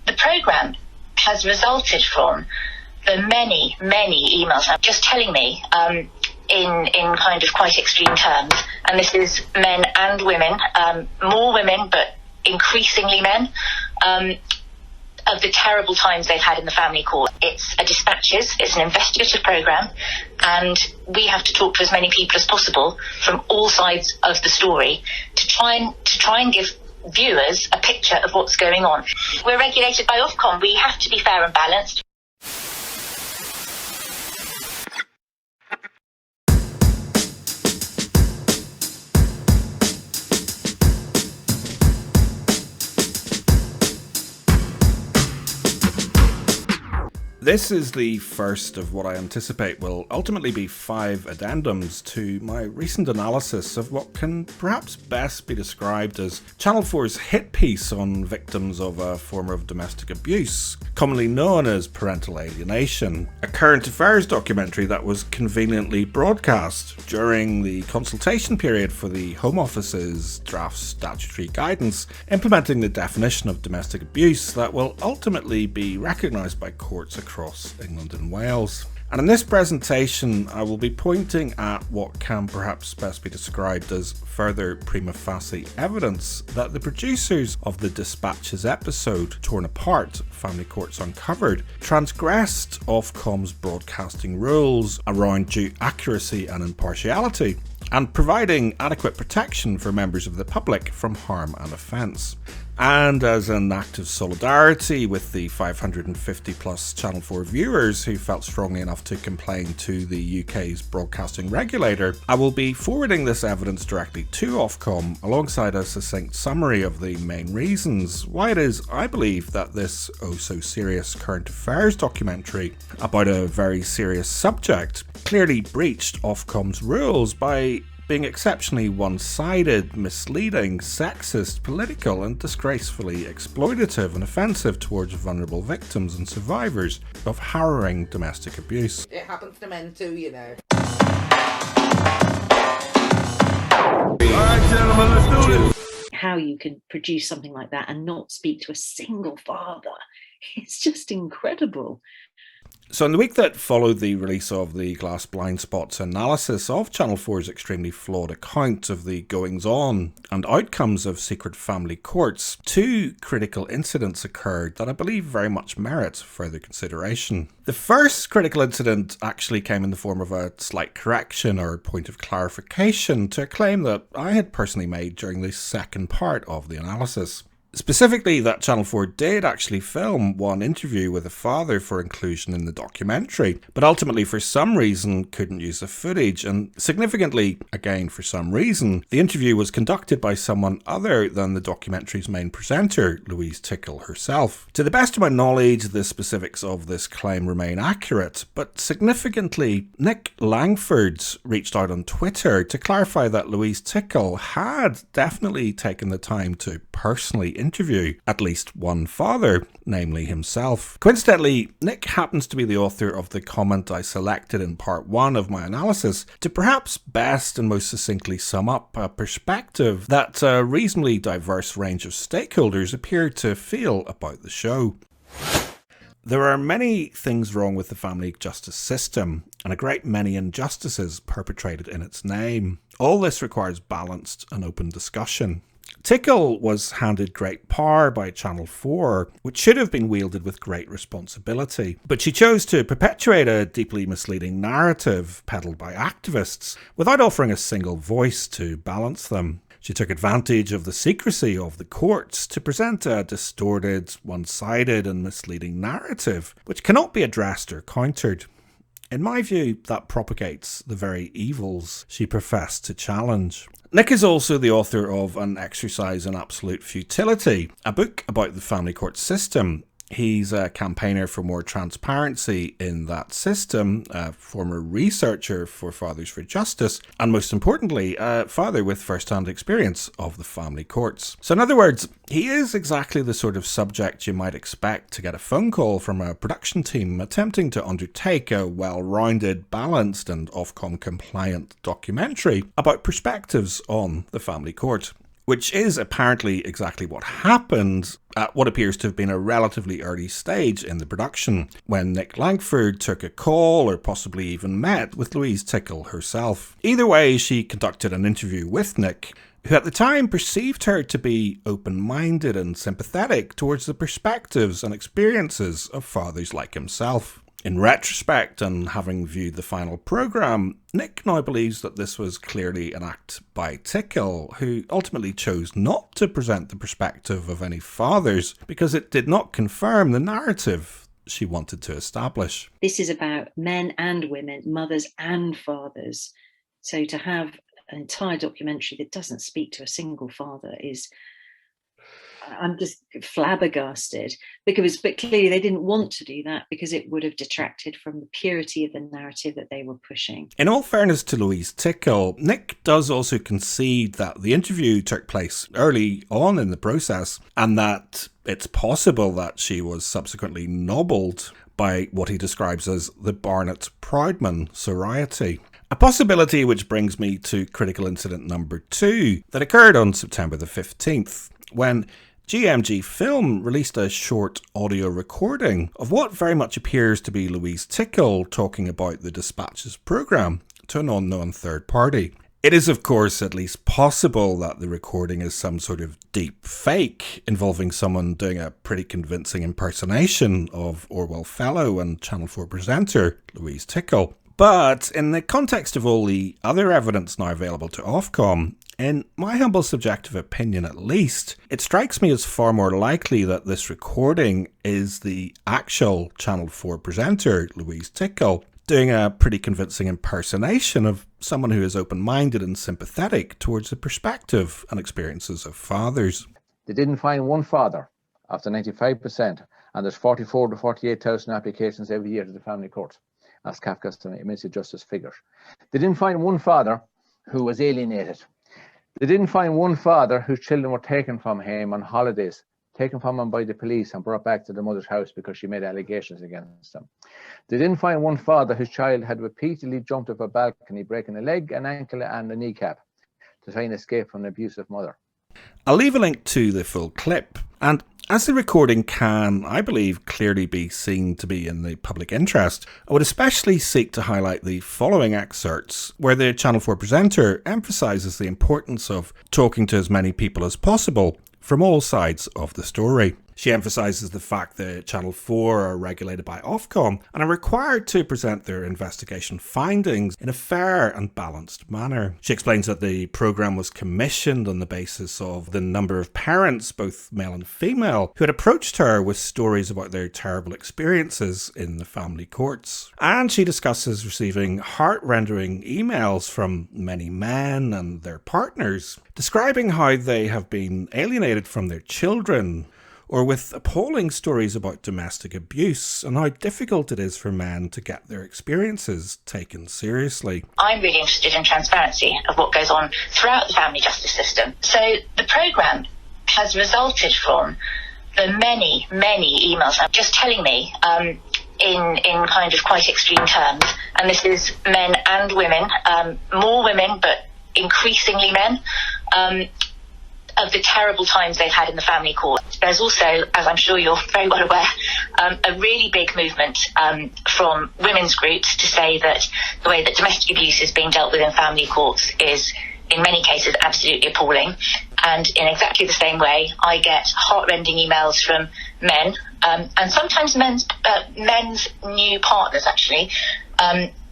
the programme has resulted from the many, many emails just telling me in kind of quite extreme terms, and this is men and women, more women but increasingly men, of the terrible times they've had in the family court. It's a dispatches, it's an investigative programme, and we have to talk to as many people as possible from all sides of the story to try and give viewers a picture of what's going on. We're regulated by OFCOM. We have to be fair and balanced. This is the first of what I anticipate will ultimately be 5 addendums to my recent analysis of what can perhaps best be described as Channel 4's hit piece on victims of a form of domestic abuse, commonly known as parental alienation, a current affairs documentary that was conveniently broadcast during the consultation period for the Home Office's draft statutory guidance implementing the definition of domestic abuse that will ultimately be recognised by courts across England and Wales. And in this presentation, I will be pointing at what can perhaps best be described as further prima facie evidence that the producers of the Dispatches episode, Torn Apart, Family Courts Uncovered, transgressed Ofcom's broadcasting rules around due accuracy and impartiality, and providing adequate protection for members of the public from harm and offence. And as an act of solidarity with the 550 plus Channel 4 viewers who felt strongly enough to complain to the UK's broadcasting regulator, I will be forwarding this evidence directly to Ofcom alongside a succinct summary of the main reasons why it is I believe that this oh-so-serious current affairs documentary about a very serious subject clearly breached Ofcom's rules by being exceptionally one-sided, misleading, sexist, political and disgracefully exploitative and offensive towards vulnerable victims and survivors of harrowing domestic abuse. It happens to men too, you know. Alright gentlemen, let's do this. How you can produce something like that and not speak to a single father, it's just incredible. So in the week that followed the release of the Glass Blind Spot's analysis of Channel 4's extremely flawed account of the goings-on and outcomes of secret family courts, 2 critical incidents occurred that I believe very much merit further consideration. The first critical incident actually came in the form of a slight correction or point of clarification to a claim that I had personally made during the second part of the analysis. Specifically, that Channel 4 did actually film one interview with a father for inclusion in the documentary, but ultimately for some reason couldn't use the footage, and significantly, again for some reason, the interview was conducted by someone other than the documentary's main presenter, Louise Tickle herself. To the best of my knowledge, the specifics of this claim remain accurate, but significantly, Nick Langford reached out on Twitter to clarify that Louise Tickle had definitely taken the time to personally interview at least one father, namely himself. Coincidentally, Nick happens to be the author of the comment I selected in part 1 of my analysis to perhaps best and most succinctly sum up a perspective that a reasonably diverse range of stakeholders appear to feel about the show. There are many things wrong with the family justice system, and a great many injustices perpetrated in its name. All this requires balanced and open discussion. Tickle was handed great power by Channel 4, which should have been wielded with great responsibility. But she chose to perpetuate a deeply misleading narrative peddled by activists without offering a single voice to balance them. She took advantage of the secrecy of the courts to present a distorted, one-sided and misleading narrative, which cannot be addressed or countered. In my view, that propagates the very evils she professed to challenge. Nick is also the author of An Exercise in Absolute Futility, a book about the family court system. He's a campaigner for more transparency in that system, a former researcher for Fathers for Justice, and most importantly, a father with first-hand experience of the family courts. So in other words, he is exactly the sort of subject you might expect to get a phone call from a production team attempting to undertake a well-rounded, balanced and Ofcom-compliant documentary about perspectives on the family court. which is apparently exactly what happened at what appears to have been a relatively early stage in the production, when Nick Langford took a call or possibly even met with Louise Tickle herself. Either way, she conducted an interview with Nick, who at the time perceived her to be open-minded and sympathetic towards the perspectives and experiences of fathers like himself. In retrospect, and having viewed the final programme, Nick now believes that this was clearly an act by Tickle, who ultimately chose not to present the perspective of any fathers because it did not confirm the narrative she wanted to establish. This is about men and women, mothers and fathers. So to have an entire documentary that doesn't speak to a single father is... I'm just flabbergasted, but clearly they didn't want to do that because it would have detracted from the purity of the narrative that they were pushing. In all fairness to Louise Tickle, Nick does also concede that the interview took place early on in the process and that it's possible that she was subsequently nobbled by what he describes as the Barnett Proudman sorority. A possibility which brings me to critical incident number 2 that occurred on September the 15th, when GMG Film released a short audio recording of what very much appears to be Louise Tickle talking about the Dispatches programme to an unknown third party. It is of course at least possible that the recording is some sort of deep fake involving someone doing a pretty convincing impersonation of Orwell Fellow and Channel 4 presenter Louise Tickle. But in the context of all the other evidence now available to OFCOM, in my humble subjective opinion at least, it strikes me as far more likely that this recording is the actual Channel 4 presenter, Louise Tickle, doing a pretty convincing impersonation of someone who is open-minded and sympathetic towards the perspective and experiences of fathers. They didn't find one father after 95%, and there's 44 to 48,000 applications every year to the family courts. That's Kafka's Ministry of Justice figures. They didn't find one father who was alienated. They didn't find one father whose children were taken from him on holidays, taken from him by the police and brought back to the mother's house because she made allegations against them. They didn't find one father whose child had repeatedly jumped off a balcony, breaking a leg, an ankle and a kneecap to try and escape from an abusive mother. I'll leave a link to the full clip, and as the recording can, I believe, clearly be seen to be in the public interest, I would especially seek to highlight the following excerpts where the Channel 4 presenter emphasises the importance of talking to as many people as possible from all sides of the story. She emphasises the fact that Channel 4 are regulated by OFCOM and are required to present their investigation findings in a fair and balanced manner. She explains that the programme was commissioned on the basis of the number of parents, both male and female, who had approached her with stories about their terrible experiences in the family courts. And she discusses receiving heart-rending emails from many men and their partners, describing how they have been alienated from their children, or with appalling stories about domestic abuse and how difficult it is for men to get their experiences taken seriously. I'm really interested in transparency of what goes on throughout the family justice system. So the programme has resulted from the many, many emails just telling me in kind of quite extreme terms, and this is men and women, more women but increasingly men, of the terrible times they've had in the family court. There's also, as I'm sure you're very well aware, a really big movement from women's groups to say that the way that domestic abuse is being dealt with in family courts is, in many cases, absolutely appalling. And in exactly the same way, I get heartrending emails from men, and sometimes men's new partners, actually,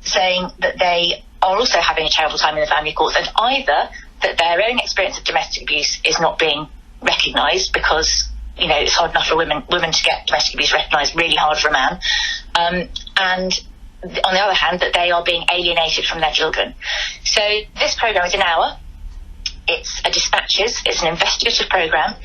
saying that they are also having a terrible time in the family courts, and either that their own experience of domestic abuse is not being recognised because, you know, it's hard enough for women to get domestic abuse recognised, really hard for a man. And on the other hand, that they are being alienated from their children. So this programme is an hour. It's a Dispatches. It's an investigative programme.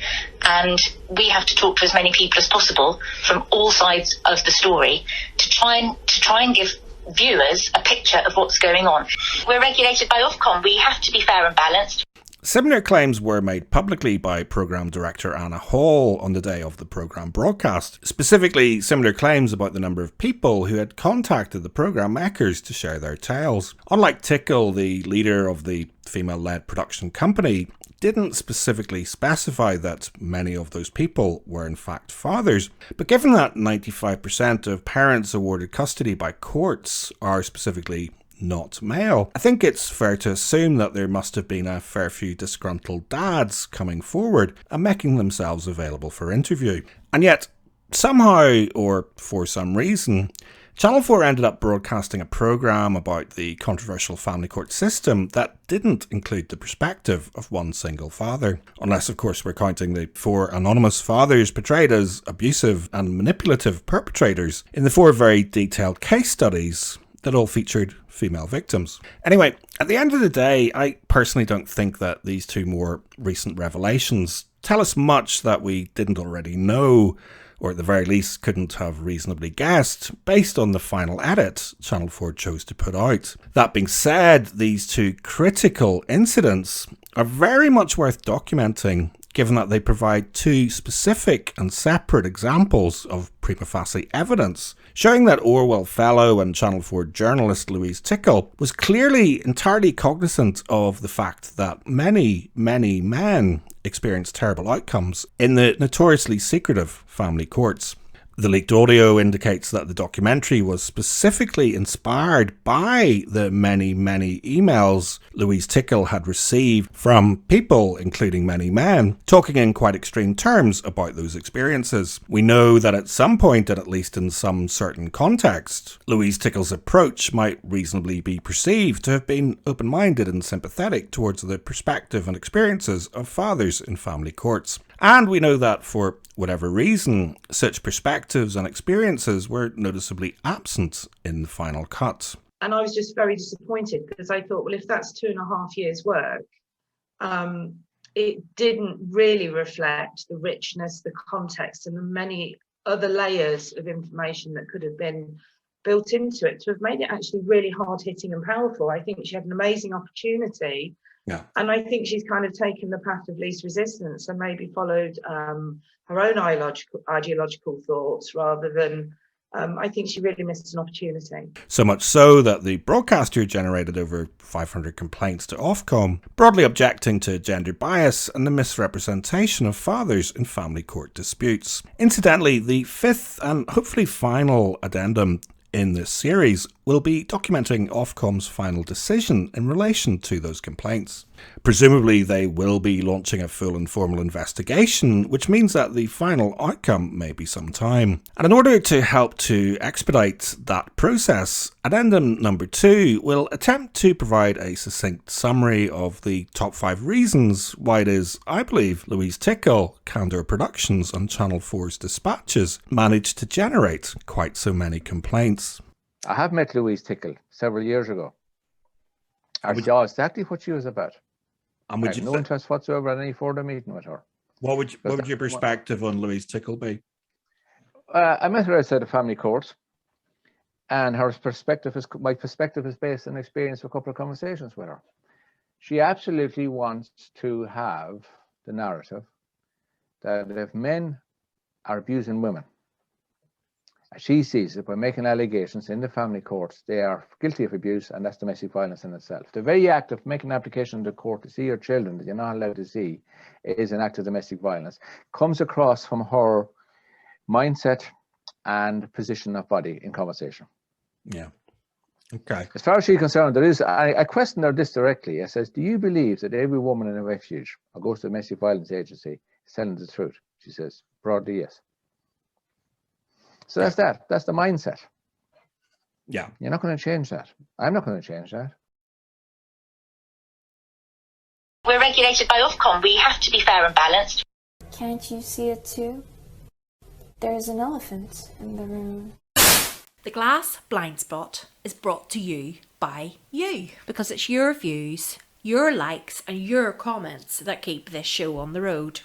And we have to talk to as many people as possible from all sides of the story to try and give viewers a picture of what's going on. We're regulated by OFCOM. We have to be fair and balanced. Similar claims were made publicly by programme director Anna Hall on the day of the programme broadcast. Specifically, similar claims about the number of people who had contacted the programme makers to share their tales. Unlike Tickle, the leader of the female-led production company didn't specifically specify that many of those people were in fact fathers. But given that 95% of parents awarded custody by courts are specifically not male, I think it's fair to assume that there must have been a fair few disgruntled dads coming forward and making themselves available for interview. And yet, somehow, or for some reason, Channel 4 ended up broadcasting a programme about the controversial family court system that didn't include the perspective of one single father. Unless, of course, we're counting the 4 anonymous fathers portrayed as abusive and manipulative perpetrators in the 4 very detailed case studies that all featured female victims. Anyway, at the end of the day, I personally don't think that these 2 more recent revelations tell us much that we didn't already know, or at the very least couldn't have reasonably guessed, based on the final edit Channel 4 chose to put out. That being said, these 2 critical incidents are very much worth documenting, given that they provide 2 specific and separate examples of prima facie evidence, showing that Orwell Fellow and Channel 4 journalist Louise Tickle was clearly entirely cognizant of the fact that many, many men experienced terrible outcomes in the notoriously secretive family courts. The leaked audio indicates that the documentary was specifically inspired by the many, many emails Louise Tickle had received from people, including many men, talking in quite extreme terms about those experiences. We know that at some point, and at least in some certain context, Louise Tickle's approach might reasonably be perceived to have been open-minded and sympathetic towards the perspective and experiences of fathers in family courts. And we know that for whatever reason, such perspectives and experiences were noticeably absent in the final cut. And I was just very disappointed because I thought, well, if that's 2.5 years' work, it didn't really reflect the richness, the context, and the many other layers of information that could have been built into it to have made it actually really hard-hitting and powerful. I think she had an amazing opportunity. Yeah. And I think she's kind of taken the path of least resistance and maybe followed her own ideological thoughts rather than, I think she really missed an opportunity. So much so that the broadcaster generated over 500 complaints to OFCOM, broadly objecting to gender bias and the misrepresentation of fathers in family court disputes. Incidentally, the 5th and hopefully final addendum in this series will be documenting Ofcom's final decision in relation to those complaints. Presumably they will be launching a full and formal investigation, which means that the final outcome may be some time. And in order to help to expedite that process, Addendum number 2 will attempt to provide a succinct summary of the top 5 reasons why it is, I believe, Louise Tickle, Candor Productions and Channel 4's Dispatches managed to generate quite so many complaints. I have met Louise Tickle several years ago. I saw exactly what she was about. And I have no interest whatsoever in any further meeting with her. What would your perspective on Louise Tickle be? I met her outside the family court, and my perspective is based on experience of a couple of conversations with her. She absolutely wants to have the narrative that if men are abusing women, she sees it by making allegations in the family courts, they are guilty of abuse, and that's domestic violence in itself. The very act of making an application to the court to see your children that you're not allowed to see is an act of domestic violence. Comes across from her mindset and position of body in conversation. Yeah. Okay. As far as she's concerned, I questioned her this directly. I says, do you believe that every woman in a refuge or goes to a domestic violence agency is telling the truth? She says, broadly, yes. So that's that. That's the mindset. Yeah. You're not going to change that. I'm not going to change that. We're regulated by Ofcom. We have to be fair and balanced. Can't you see it too? There's an elephant in the room. The Glass Blind Spot is brought to you by you, because it's your views, your likes and your comments that keep this show on the road.